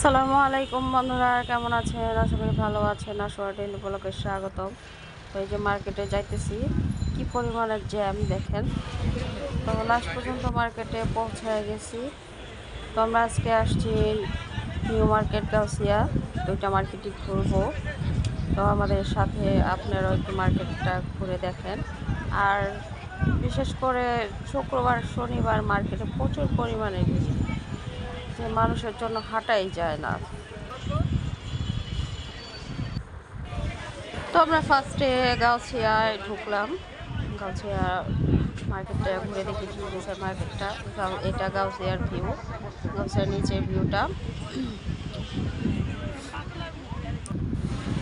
আসসালামু আলাইকুম বন্ধুরা, কেমন আছেন? আশা করি ভালো আছেন। আসলে ডেইলি ব্লগে স্বাগতম। তো এই যে মার্কেটে যাইতেছি, কি পরিমাণের জ্যাম দেখেন। তো লাস্ট পর্যন্ত মার্কেটে পৌঁছায় গেছি। তো আমরা আজকে আসছি নিউ মার্কেট গাউসিয়া, দুইটা মার্কেটই ঘুরবো। তো আমাদের সাথে আপনারাও একটু মার্কেটটা ঘুরে দেখেন। আর বিশেষ করে শুক্রবার শনিবার মার্কেটে প্রচুর পরিমাণে ভিড়, যে মানুষের জন্য হাঁটাই যায় না। তো আমরা ফার্স্টে গাউছিয়ায় ঢুকলাম। গাউছিয়া মার্কেটটা ঘুরে দেখি জিনিসের মার্কেটটা। এটা গাউছিয়ার ভিউ, গাউছিয়ার নিচের ভিউটা।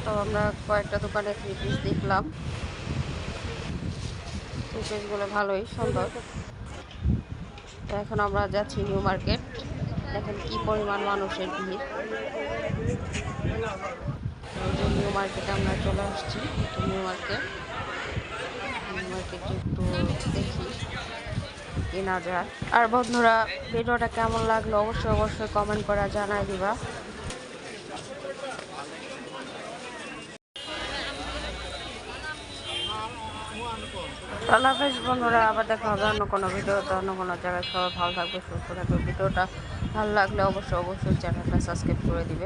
তো আমরা কয়েকটা দোকানে থ্রি পিস দেখলাম। থ্রি পিসগুলো ভালোই সুন্দর। তো এখন আমরা যাচ্ছি নিউ মার্কেট। দেখেন কি পরিমাণ মানুষের ভিড়। নিউ মার্কেটে আমরা চলে আসছি। নিউ মার্কেটে একটু দেখি কেনা যায়। আর বন্ধুরা, ভিডিওটা কেমন লাগলো অবশ্যই কমেন্ট করে জানাই দিবা। আল্লাহ হাফেজ বন্ধুরা, আবার দেখা হবে অন্য কোনো ভিডিওতে, অন্য কোনো জায়গায়। সবাই ভালো থাকবে, সুস্থ থাকবে। ভিডিওটা ভালো লাগলে অবশ্যই চ্যানেলটা সাবস্ক্রাইব করে দিবে।